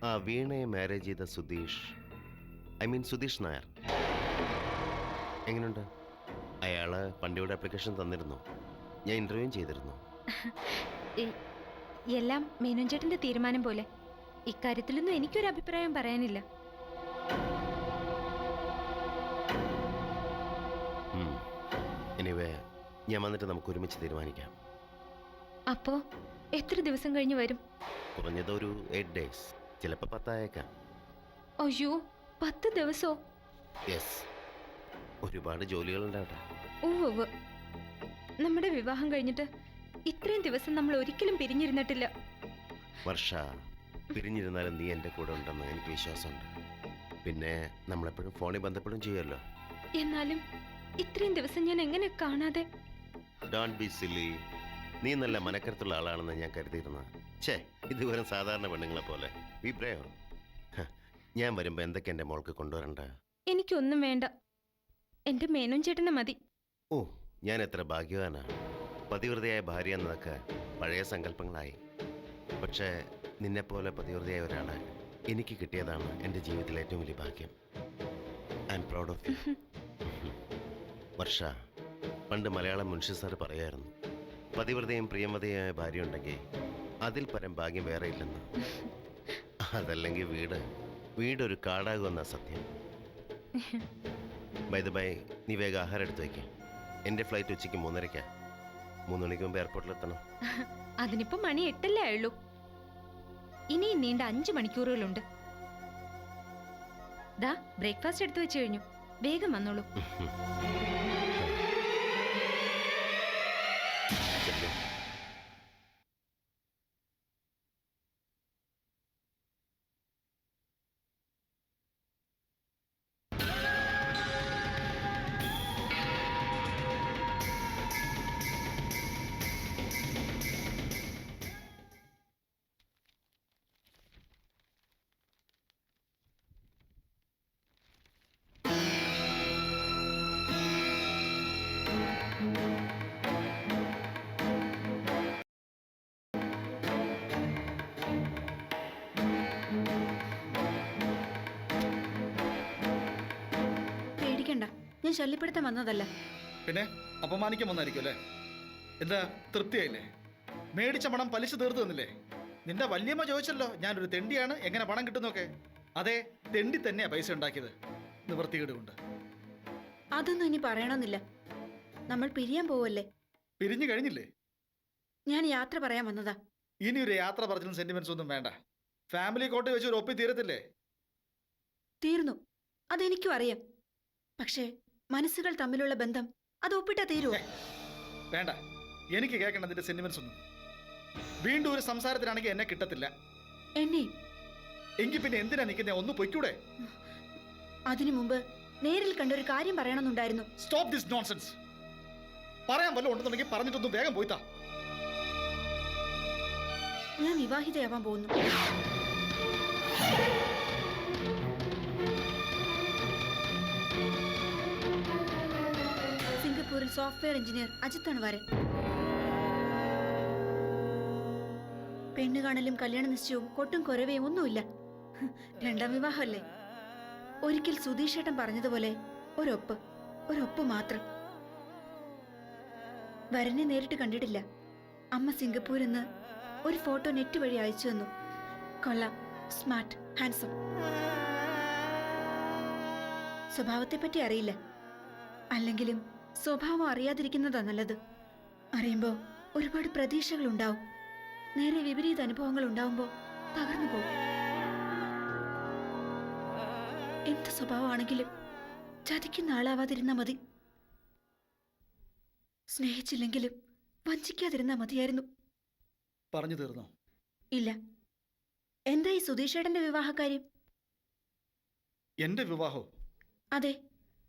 ആ വീണയെ മാരേജ് ചെയ്ത സുധീഷ്, സുധീഷ് നായർ എങ്ങനെയുണ്ട്? അയാള് പണ്ടിവിടെ ആപ്ലിക്കേഷൻ തന്നിരുന്നു, ഞാൻ ഇന്റർവ്യൂ ചെയ്തിരുന്നു. എല്ലാം മേനോൻ ചേട്ടന്റെ തീരുമാനം പോലെ. ഇക്കാര്യത്തിലൊന്നും എനിക്കൊരു അഭിപ്രായം പറയാനില്ല. എനിവേ, ഞാൻ വന്നിട്ട് നമുക്ക് ഒരുമിച്ച് തീരുമാനിക്കാം. അപ്പോ എത്ര ദിവസം കഴിഞ്ഞ് വരും? കുറഞ്ഞത് ഒരു 8 days, ചിലപ്പോൾ 10 ആയേക്കാം. അയ്യോ, 10 ദിവസോ? യെസ്, ഒരുപാട് ജോലികളുണ്ടാവട്ടെ. ഓ, നമ്മുടെ വിവാഹം കഴിഞ്ഞിട്ട് ഇത്രയും ദിവസം നമ്മൾ ഒരിക്കലും പിരിഞ്ഞിരുന്നിട്ടില്ല. വർഷ, പിരിഞ്ഞിരുന്നാലും നീ എൻ്റെ കൂടെ ഉണ്ടെന്ന് എനിക്ക് വിശ്വാസമുണ്ട്. പിന്നെ നമ്മളെപ്പോഴും ഫോണിൽ ബന്ധപ്പെടും ചെയ്യുമല്ലോ. എന്നാലും ഇത്രയും ദിവസം ഞാൻ എങ്ങനെ കാണാതെ? Don't be silly. നീ നല്ല മനക്കരത്തുള്ള ആളാണെന്ന് ഞാൻ കരുതിയിരുന്ന. ഇതുവരെ സാധാരണ പെണ്ണുങ്ങളെ പോലെ ബി ബ്രേവ്. ഞാൻ വരുമ്പോൾ എന്തൊക്കെ എൻ്റെ മോൾക്ക് കൊണ്ടുവരണ്ട? എനിക്കൊന്നും വേണ്ട, എൻ്റെ മേനോൻ ചേട്ടനെ മതി. ഓ, ഞാൻ എത്ര ഭാഗ്യവാനാണ്. പതിവ്രതയായ ഭാര്യ എന്നതൊക്കെ പഴയ സങ്കല്പങ്ങളായി. പക്ഷേ നിന്നെപ്പോലെ പതിവ്രതയായ ഒരാളെ എനിക്ക് കിട്ടിയതാണ് എൻ്റെ ജീവിതത്തിലെ ഏറ്റവും വലിയ ഭാഗ്യം. I am proud of you. Varsha, പണ്ട് മലയാളം മുൻഷി സാർ പറയായിരുന്നു, പതിവ്രതയും പ്രിയമതയായ ഭാര്യ ഉണ്ടെങ്കിൽ അതിൽ പരം ഭാഗ്യം വേറെ ഇല്ലെന്ന്. അതല്ലെങ്കിൽ വീടൊരു കാടാകുമെന്ന സത്യം. ബൈ ദ ബൈ, നീ വേഗം ആഹാരം എടുത്ത് വയ്ക്കാം. എൻ്റെ ഫ്ലൈറ്റ് ഉച്ചയ്ക്ക് 3:30. 3 മണിക്ക് മുമ്പ് എയർപോർട്ടിലെത്തണം. അതിനിപ്പോ മണി 8 ആയുള്ളൂ. ഇനിയും നീണ്ട 5 മണിക്കൂറുകളുണ്ട്. ദാ ബ്രേക്ക്ഫാസ്റ്റ് എടുത്തു വെച്ച് കഴിഞ്ഞു, വേഗം വന്നോളൂ. ഞാൻ ശല്യപ്പെടുത്താൻ വന്നതല്ല. പിന്നെ അപമാനിക്കാൻ വന്നായിരിക്കും അല്ലേ? എന്താ തൃപ്തിയായില്ലേ? മേടിച്ച പണം പലിശ തീർത്തു തന്നില്ലേ? നിന്റെ വല്യമ്മ ചോദിച്ചല്ലോ ഞാനൊരു തെണ്ടിയാണ്, എങ്ങനെ പണം കിട്ടുന്നൊക്കെ. അതെ, തെണ്ടി തന്നെയാ പൈസ ഉണ്ടാക്കിയത്, നിവൃത്തികേട് കൊണ്ട്. അതൊന്നും ഇനി പറയണമെന്നില്ല. നമ്മൾ പിരിയാൻ പോവല്ലേ? പിരിഞ്ഞു കഴിഞ്ഞില്ലേ? ഞാൻ യാത്ര പറയാൻ വന്നതാ. ഇനി ഒരു യാത്ര പറഞ്ഞാലും സെന്റിമെന്റ്സ് ഒന്നും വേണ്ട. ഫാമിലി കോർട്ട് വെച്ച് ഒരു ഒപ്പി തീരത്തില്ലേ? തീർന്നു, അതെനിക്കും അറിയാം. പക്ഷേ മനസ്സുകൾ തമ്മിലുള്ള ബന്ധം അത് ഒപ്പിട്ടാ തീരുവോ? വേണ്ട, എനിക്ക് കേൾക്കണം അതിന്റെ സെന്റിമെന്റ്സ് ഒന്നും. വീണ്ടും ഒരു സംസാരത്തിനാണെങ്കിൽ എന്നെ കിട്ടത്തില്ല. എന്നെ എങ്കിൽ പിന്നെ എന്തിനാ നിൽക്കുന്നേ? ഒന്ന് പൊയ്ക്കൂടെ? അതിനു മുമ്പ് നേരിൽ കണ്ടൊരു കാര്യം പറയണമെന്നുണ്ടായിരുന്നു. Stop this nonsense. പറയാൻ വല്ലതും ഉണ്ടെന്നുണ്ടെങ്കിൽ പറഞ്ഞിട്ടൊന്ന് വേഗം പോയിത്താ. ഞാൻ വിവാഹിതയാവാൻ പോകുന്നു. സിംഗപ്പൂരിൽ സോഫ്റ്റ്വെയർ എഞ്ചിനീയർ അജിത്താണ് വരൻ. പെണ്ണ് കാണലും കല്യാണ നിശ്ചയവും കൊട്ടും കൊരവയും ഒന്നുമില്ല. 2ാം വിവാഹമല്ലേ? ഒരിക്കൽ സുധീഷ് ഏട്ടൻ പറഞ്ഞതുപോലെ ഒരൊപ്പ് മാത്രം. വരനെ നേരിട്ട് കണ്ടിട്ടില്ല. അമ്മ സിംഗപ്പൂരിൽ നിന്ന് ഒരു ഫോട്ടോ നെറ്റ് വഴി അയച്ചു തന്നു. കൊള്ളാം, സ്മാർട്ട്, ഹാൻസം. സ്വഭാവത്തെ പറ്റി അറിയില്ല. അല്ലെങ്കിലും സ്വഭാവം അറിയാതിരിക്കുന്നതാ നല്ലത്. അറിയുമ്പോ ഒരുപാട് പ്രതീക്ഷകൾ ഉണ്ടാവും. നേരെ വിപരീത അനുഭവങ്ങൾ ഉണ്ടാവുമ്പോ തകർന്നു പോകും. എന്ത് സ്വഭാവമാണെങ്കിലും ചതിക്കുന്ന ആളാവാതിരുന്നാ മതി. സ്നേഹിച്ചില്ലെങ്കിലും വഞ്ചിക്കാതിരുന്നാ മതിയായിരുന്നു. പറഞ്ഞു തീർന്നോ? ഇല്ല. എന്താ ഈ സുധീഷേട്ടന്റെ വിവാഹക്കാര്യം? എന്റെ വിവാഹോ? അതെ,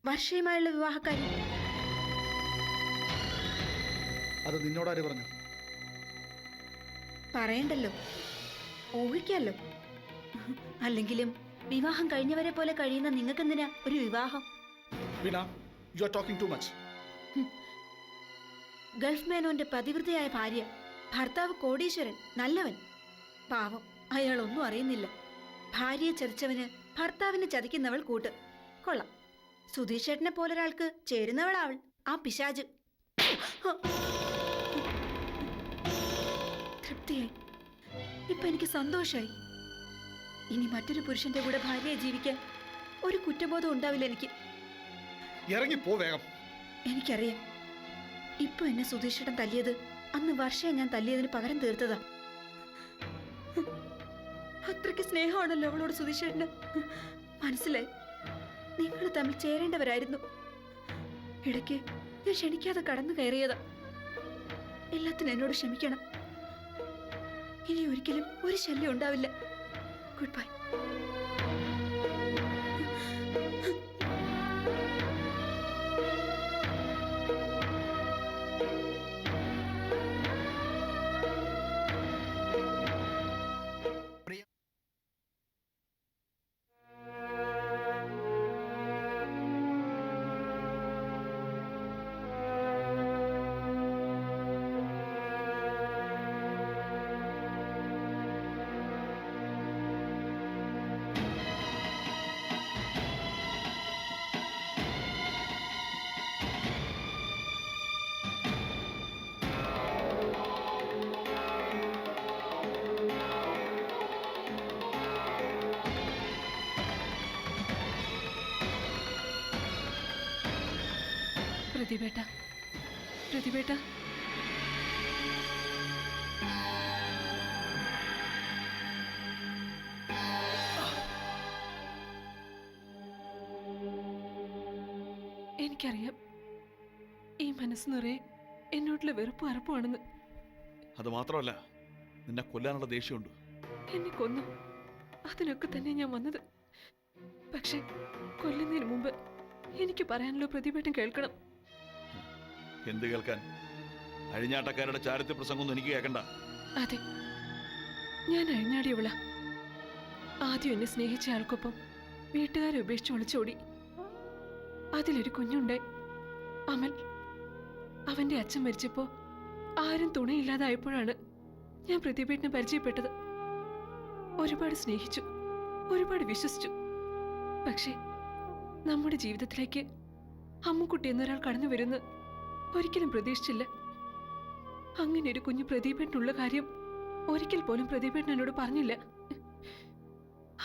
വർഷയുമായുള്ള വിവാഹക്കാര്യം. അത് നിന്നോടാര് പറഞ്ഞു? പറയണ്ടല്ലോ, ഊഹിക്കാലോ. അല്ലെങ്കിലും വിവാഹം കഴിഞ്ഞവരെ പോലെ കഴിയുന്ന നിങ്ങൾക്കെന്തിനാ ഒരു വിവാഹം? Veena, you are talking too much. Gulf മേനോന്റെ പതിവൃതയായ ഭാര്യ, ഭർത്താവ് കോടീശ്വരൻ, നല്ലവൻ. പാവം, അയാളൊന്നും അറിയുന്നില്ല. ഭാര്യയെ ചതിച്ചവന് ഭർത്താവിനെ ചതിക്കുന്നവൾ കൂട്ട്. കൊള്ളാം. സുധീഷ് ചേട്ടനെ പോലൊരാൾക്ക് ചേരുന്നവളാവൾ, ആ പിശാച്. തൃപ്തിയായി. ഇപ്പൊ എനിക്ക് സന്തോഷായി. ഇനി മറ്റൊരു പുരുഷന്റെ കൂടെ ഭാര്യയെ ജീവിക്കാൻ ഒരു കുറ്റബോധം ഉണ്ടാവില്ല എനിക്ക്. ഇറങ്ങിപ്പോ വേഗം. എനിക്കറിയാം, ഇപ്പൊ എന്നെ സുധീഷേട്ടൻ തല്ലിയത് അന്ന് വർഷയെ ഞാൻ തല്ലിയതിന് പകരം തീർത്തതാ. അത്രയ്ക്ക് സ്നേഹമാണല്ലോ അവളോട് സുധീഷേട്ടന്. മനസ്സിലായി, നിങ്ങൾ തമ്മിൽ ചേരേണ്ടവരായിരുന്നു. ഇടയ്ക്ക് ഞാൻ ക്ഷണിക്കാതെ കടന്നു കയറിയതാ. എല്ലാത്തിനും എന്നോട് ക്ഷമിക്കണം. ഇനി ഒരിക്കലും ഒരു ശല്യം ഉണ്ടാവില്ല. Good bye. പ്രതിഭേട്ട, പ്രതിഭേട്ട, എനിക്കറിയാം ഈ മനസ്സ് നിറയെ എന്നോടുള്ള വെറുപ്പ് അറപ്പുവാണെന്ന്. അത് മാത്രമല്ല, നിന്നെ കൊല്ലാനുള്ള ദേഷ്യമുണ്ട്. എന്നെ കൊന്നു, അതിനൊക്കെ തന്നെ ഞാൻ വന്നത്. പക്ഷെ കൊല്ലുന്നതിന് മുമ്പ് എനിക്ക് പറയാനുള്ള പ്രതിഭേട്ടം കേൾക്കണം. എന്ത് കേൾക്കാൻ? അഴിഞ്ഞാട്ടക്കാരുടെ ചാരിത്ര പ്രസംഗമൊന്നും എനിക്ക് കേൾക്കണ്ട. അതെ, ഞാൻ അഴിഞ്ഞാടിയവള. ആദ്യം എന്നെ സ്നേഹിച്ച ആൾക്കൊപ്പം വീട്ടുകാരെ ഉപേക്ഷിച്ച് ഒളിച്ചോടി. അതിലൊരു കുഞ്ഞുണ്ടായി, അമൽ. അവന്റെ അച്ഛൻ മരിച്ചപ്പോ ആരും തുണയില്ലാതായപ്പോഴാണ് ഞാൻ പ്രതിഭേട്ടനെ പരിചയപ്പെട്ടത്. ഒരുപാട് സ്നേഹിച്ചു, ഒരുപാട് വിശ്വസിച്ചു. പക്ഷേ നമ്മുടെ ജീവിതത്തിലേക്ക് അമ്മുക്കുട്ടി എന്നൊരാൾ കടന്നു വരുന്ന ഒരിക്കലും പ്രതീക്ഷിച്ചില്ല. അങ്ങനെ ഒരു കുഞ്ഞു പ്രദീപേട്ടനുള്ള കാര്യം ഒരിക്കൽ പോലും പ്രദീപേട്ടൻ എന്നോട് പറഞ്ഞില്ല.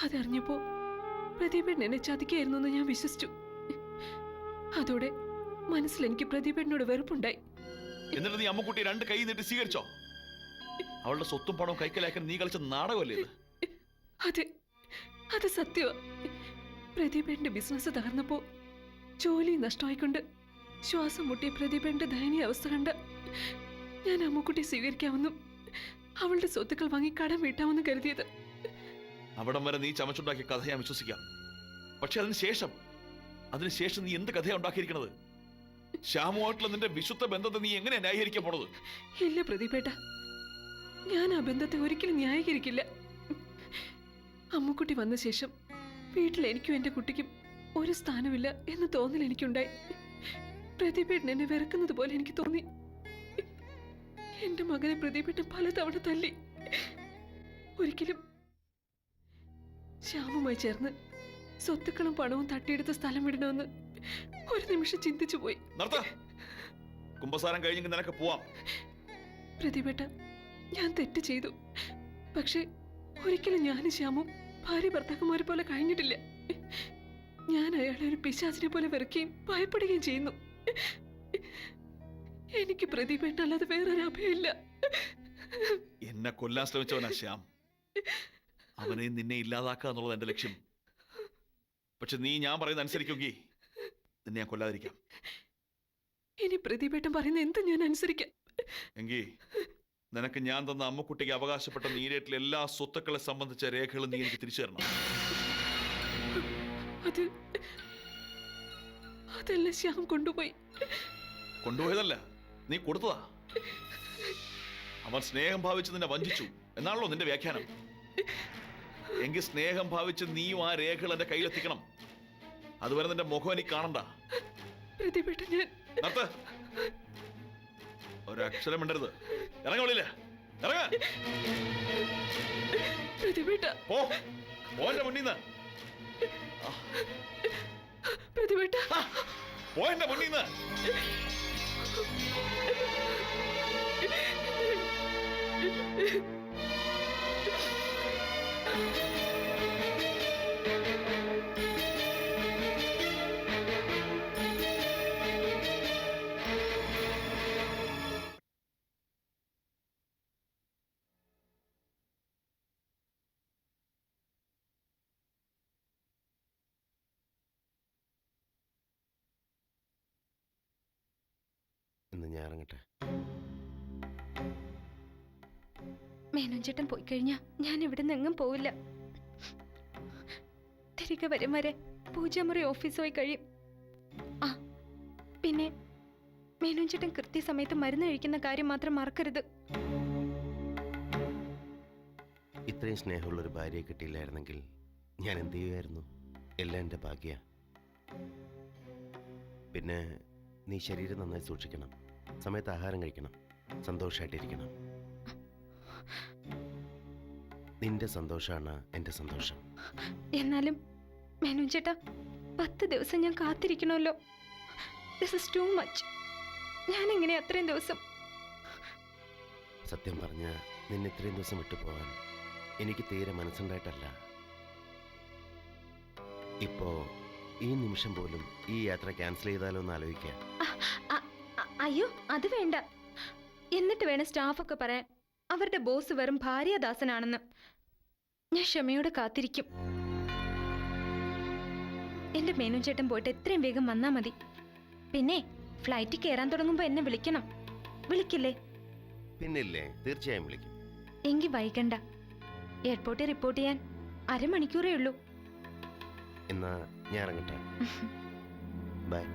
അതറിഞ്ഞപ്പോ പ്രദീപേട്ടൻ എന്നെ ചതിക്കായിരുന്നു എന്ന് ഞാൻ വിശ്വസിച്ചു. അതോടെ മനസ്സിൽ എനിക്ക് പ്രദീപേട്ടനോട് വെറുപ്പുണ്ടായി. എന്നിട്ട് നീ അമ്മുക്കുട്ടി രണ്ട് കൈ നീട്ടി സ്വീകരിച്ചോ? അവളുടെ സ്വത്തും പണവും കൈക്കലാക്കാൻ നീ കളിച്ച നാടകമല്ലേ ഇത്? അതെ, അത് സത്യമാ. പ്രദീപേട്ടന്റെ ബിസിനസ് തകർന്നപ്പോ ജോലി നഷ്ടമായിക്കൊണ്ട് ശ്വാസം മുട്ടിയ പ്രദീപേട്ടന്റെ ദയനീയ അവസ്ഥ കണ്ട് ഞാൻ അമ്മുക്കുട്ടി സ്വീകരിക്കാമെന്നും അവളുടെ സ്വത്തുക്കൾ വാങ്ങി കടം വീട്ടാമെന്നും കരുതിയത്. അവിടം വരെ നീ ചമച്ചുണ്ടാക്കിയ കഥ ഞാൻ വിശ്വസിക്കാം. പക്ഷെ അതിനുശേഷം നീ എന്ത് കഥയാണ് ഉണ്ടാക്കിയിരിക്കണത്? ശ്യാമുമായിട്ടുള്ള നിന്റെ വിശുദ്ധ ബന്ധത്തെ നീ എങ്ങനെ ന്യായീകരിക്കാൻ പോണത്? ഇല്ല പ്രദീപേട്ട, ഞാൻ ആ ബന്ധത്തെ ഒരിക്കലും ന്യായീകരിക്കില്ല. അമ്മുക്കുട്ടി വന്ന ശേഷം വീട്ടിൽ എനിക്കും എന്റെ കുട്ടിക്കും ഒരു സ്ഥാനമില്ല എന്ന് തോന്നൽ എനിക്കുണ്ടായി. പ്രദീപേട്ടൻ എന്നെ വെറുക്കുന്നത് പോലെ എനിക്ക് തോന്നി. എന്റെ മകനെ പ്രദീപേട്ടൻ പലതവണ തല്ലി. ഒരിക്കലും ശ്യാമുമായി ചേർന്ന് സ്വത്തുക്കളും പണവും തട്ടിയെടുത്ത സ്ഥലം വിടണമെന്ന് ഒരു നിമിഷം ചിന്തിച്ചു പോയി. കുമ്പസാരം കഴിഞ്ഞെങ്കിൽ നിനക്ക് പോവാം. പ്രതിഭേട്ട, ഞാൻ തെറ്റ് ചെയ്തു. പക്ഷെ ഒരിക്കലും ഞാനും ശ്യാമും ഭാര്യ ഭർത്താക്കന്മാരെ പോലെ കഴിഞ്ഞിട്ടില്ല. ഞാൻ അയാളെ ഒരു പിശാചിനെ പോലെ വെറുക്കുകയും ഭയപ്പെടുകയും ചെയ്യുന്നു. എനിക്ക് പ്രതിഭേട്ട അല്ലാതെ വേറൊരു അഭയമില്ല. എന്നെ കൊല്ലാൻ ശ്രമിച്ചവനാ ശ്യാം. അവനെ നിന്നെ ഇല്ലാതാക്കുക എന്നുള്ളത് എന്റെ ലക്ഷ്യം. പക്ഷെ നീ ഞാൻ പറയുന്നത് അനുസരിക്കുമെങ്കിൽ നിന്നെ ഞാൻ കൊല്ലാതിരിക്കാം. ഇനി പ്രതിഭേട്ടൻ പറയുന്ന എന്ത് ഞാൻ അനുസരിക്കാം. എങ്കിൽ നിനക്ക് ഞാൻ തന്ന അമ്മുക്കുട്ടിക്ക് അവകാശപ്പെട്ട നീരേറ്റിലെ എല്ലാ സ്വത്തുക്കളെ സംബന്ധിച്ച രേഖകളും നീ എനിക്ക് തിരിച്ചു തരണം. അതെല്ലാം ശ്യാം കൊണ്ടുപോയി. കൊണ്ടുപോയതല്ല, നീ കൊടുത്തതാ. അവൻ സ്നേഹം ഭാവിച്ച് നിന്നെ വഞ്ചിച്ചു എന്നാണല്ലോ നിന്റെ വ്യാഖ്യാനം. എങ്കിൽ സ്നേഹം ഭാവിച്ച് നീയും ആ രേഖകൾ എന്റെ കയ്യിലെത്തിക്കണം. അതുവരെ നിന്റെ മുഖം എനിക്ക് കാണണ്ട. ഒരക്ഷരം മിണ്ടരുത്. ഇറങ്ങ വെളിയില്, ഇറങ്ങ. പോ. പോന്റെ മുന്നിന്ന് പ്രതിഭേട്ട പോന്റെ മുന്നിന്ന് ഇന്ന് ഞാൻ ഇറങ്ങട്ടെ. മേനോൻ ചേട്ടൻ പോയി കഴിഞ്ഞാ ഞാൻ ഇവിടെ നിന്നും പോവില്ല. തിരികെ വരും വരെ പൂജാമുറി ഓഫീസായി കഴിയും. ആ പിന്നെ മേനോൻ ചേട്ടൻ കൃത്യസമയത്ത് മരുന്ന് കഴിക്കുന്ന കാര്യം മാത്രം മറക്കരുത്. ഇത്രയും സ്നേഹമുള്ളൊരു ഭാര്യയെ കിട്ടിയില്ലായിരുന്നെങ്കിൽ ഞാൻ എന്ത് ചെയ്യുമായിരുന്നു? എല്ലാം എൻ്റെ ഭാഗ്യ. പിന്നെ നീ ശരീരം നന്നായി സൂക്ഷിക്കണം, സമയത്ത് ആഹാരം കഴിക്കണം, സന്തോഷമായിട്ടിരിക്കണം. നിന്റെ സന്തോഷമാണ് എൻ്റെ സന്തോഷം. എന്നാലും മേനോൻ ചേട്ടാ, 10 ദിവസം ഞാൻ കാത്തിരിക്കണമല്ലോ. This is too much. ഞാൻ എങ്ങനെ അത്രയും ദിവസം? സത്യം പറഞ്ഞ നിന്നെ ഇത്രയും ദിവസം വിട്ടു പോകാൻ എനിക്ക് തീരെ മനസ്സുണ്ടായിട്ടല്ല. ഇപ്പോ ഈ നിമിഷം പോലും ഈ യാത്ര ക്യാൻസൽ ചെയ്താലോ എന്ന് ആലോചിക്കാം. അയ്യോ, അത് വേണ്ട. എന്നിട്ട് വേണം സ്റ്റാഫൊക്കെ പറയാൻ അവരുടെ ബോസ് വെറും ഭാര്യാദാസനാണെന്ന്. ഞാൻ ക്ഷമയോടെ കാത്തിരിക്കും. എന്റെ മേനോൻ ചേട്ടൻ പോയിട്ട് എത്രയും വേഗം വന്നാ മതി. പിന്നെ ഫ്ലൈറ്റിൽ കയറാൻ തുടങ്ങുമ്പോ എന്നെ വിളിക്കണം. വിളിക്കില്ലേ? പിന്നില്ലേ, തീർച്ചയായും വിളിക്കും. എങ്കിൽ വൈകണ്ട. എയർപോർട്ടിൽ റിപ്പോർട്ട് ചെയ്യാൻ അരമണിക്കൂറേ ഉള്ളൂ. എന്നാ ഞാൻ ഇറങ്ങട്ടെ. ബൈ.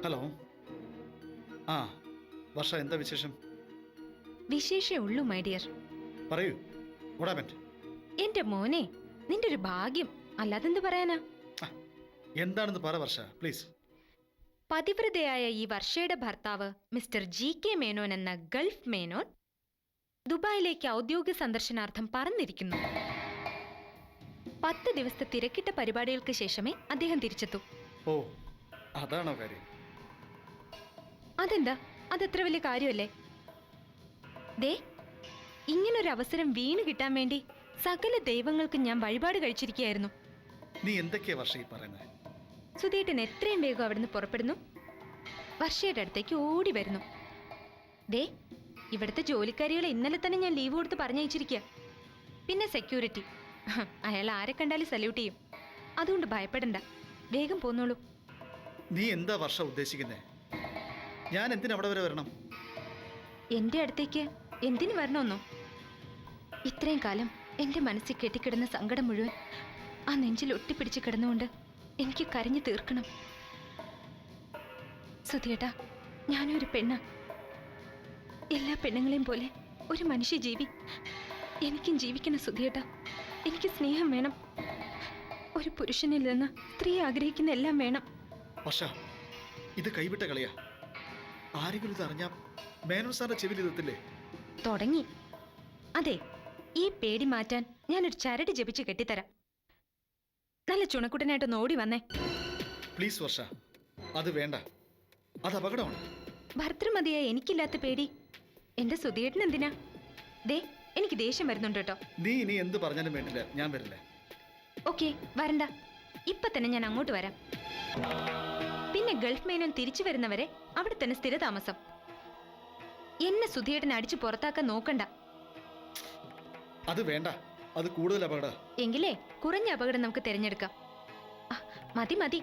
ഹലോ. ആ വർഷ, എന്താ വിശേഷം? വിശേഷേ ഉള്ളൂ മൈ ഡിയർ. പറയൂ. What happened? എന്റെ മോനെ, നിന്റെ ഒരു ഭാഗ്യം. അല്ലാതെന്ത് പറയാനാ? എന്താണെന്ന് പറ വർഷ, പ്ലീസ്. പതിവ്രതയായ ഈ വർഷയുടെ ഭർത്താവ് മിസ്റ്റർ GK മേനോൻ എന്ന ഗൾഫ് മേനോൻ ദുബായിലേക്ക് ഔദ്യോഗിക സന്ദർശനാർത്ഥം പറന്നിരിക്കുന്നു. 10 ദിവസത്തെ തിരക്കിട്ട പരിപാടികൾക്ക് ശേഷമേ അദ്ദേഹം തിരിച്ചെത്തൂ. ഓ, അതാണോ കാര്യം? അതെന്താ? അതെത്ര വലിയ കാര്യമല്ലേ? ദേ, ഇങ്ങനൊരു അവസരം വീണ് കിട്ടാൻ വേണ്ടി സകല ദൈവങ്ങൾക്ക് ഞാൻ വഴിപാട് കഴിച്ചിരിക്കുകയായിരുന്നു. നീ എന്തൊക്കെയാ വർഷ ഈ പറയുന്നത്? സുധീട്ടൻ എത്രയും വേഗം അവിടുന്ന് പുറപ്പെടുന്നു, വർഷയുടെ അടുത്തേക്ക് ഓടി വരുന്നു. ദേ, ഇവിടുത്തെ ജോലിക്കാരികളെ ഇന്നലെ തന്നെ ഞാൻ ലീവ് കൊടുത്ത് പറഞ്ഞയച്ചിരിക്കുക. പിന്നെ സെക്യൂരിറ്റി, അയാൾ ആരെ കണ്ടാലും സല്യൂട്ട് ചെയ്യും. അതുകൊണ്ട് ഭയപ്പെടണ്ട, വേഗം പോന്നോളൂ. നീ എന്താ വർഷ ഉദ്ദേശിക്കുന്നേ? ഞാൻ എന്തിനു അവിടെ വരെ വരണം? എന്റെ അടുത്തേക്ക് എന്തിനു വരണമെന്നോ? ഇത്രയും കാലം എന്റെ മനസ്സിൽ കെട്ടിക്കിടന്ന സങ്കടം മുഴുവൻ ആ നെഞ്ചിൽ ഒട്ടിപ്പിടിച്ച് കിടന്നുകൊണ്ട് എനിക്ക് കരഞ്ഞു തീർക്കണം. സുധിയേട്ടാ, ഞാനൊരു പെണ്ണ, എല്ലാ പെണ്ണുങ്ങളെയും പോലെ ഒരു മനുഷ്യജീവി. എനിക്കും ജീവിക്കണം സുധിയേട്ടാ. എനിക്ക് സ്നേഹം വേണം. ഒരു പുരുഷനിൽ നിന്ന് സ്ത്രീ ആഗ്രഹിക്കുന്ന എല്ലാം വേണം. വർഷ, ഇത് കൈവിട്ട കളിയാ. ആരെങ്കിലും ഇത് അറിഞ്ഞാ മേനോൻ സാറിന്റെ ചെവിയിൽ എത്തത്തില്ലേ? തുടങ്ങി. അതെ, ഈ പേടി മാറ്റാൻ ഞാനൊരു ചരട് ജപിച്ച് കെട്ടിത്തരാം. നല്ല ചുണക്കുട്ടനായിട്ടൊന്ന് ഓടി വന്നേ. പ്ലീസ് വർഷ, അത് വേണ്ട. അത് അപകടമാണ്. ഭർത്തൃമതിയായ എനിക്കില്ലാത്ത പേടി എന്റെ സുധിയേട്ടൻ എന്തിനാ? ദേ, എനിക്ക് ദേഷ്യം വരുന്നുണ്ട് കേട്ടോ. നീ ഇനി എന്ത് പറഞ്ഞാലും വേണ്ടില്ല, ഞാൻ വരില്ല. ഓക്കെ, വരണ്ട. ഇപ്പൊ തന്നെ ഞാൻ അങ്ങോട്ട് വരാം. പിന്നെ ഗൾഫ് മേനോൻ തിരിച്ചു വരുന്നവരെ അവിടെ തന്നെ സ്ഥിരതാമസം. എന്നെ സുധിയേട്ടനെ അടിച്ചു പുറത്താക്കാൻ നോക്കണ്ട. അത് വേണ്ട. അത് കൂടുതൽ അപകട. എങ്കിലേ കുറഞ്ഞ അപകടം നമുക്ക് തിരഞ്ഞെടുക്കാം. ആ, മതി മതി.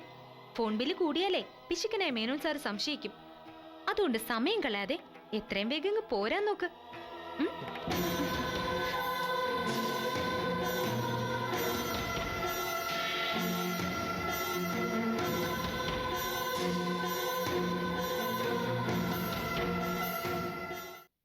ഫോൺ ബില്ല് കൂടിയാലേ പിശുക്കനായ മേനോൻ സാർ സംശയിക്കും. അതുകൊണ്ട് സമയം കളയാതെ എത്രയും വേഗം പോരാൻ നോക്ക്.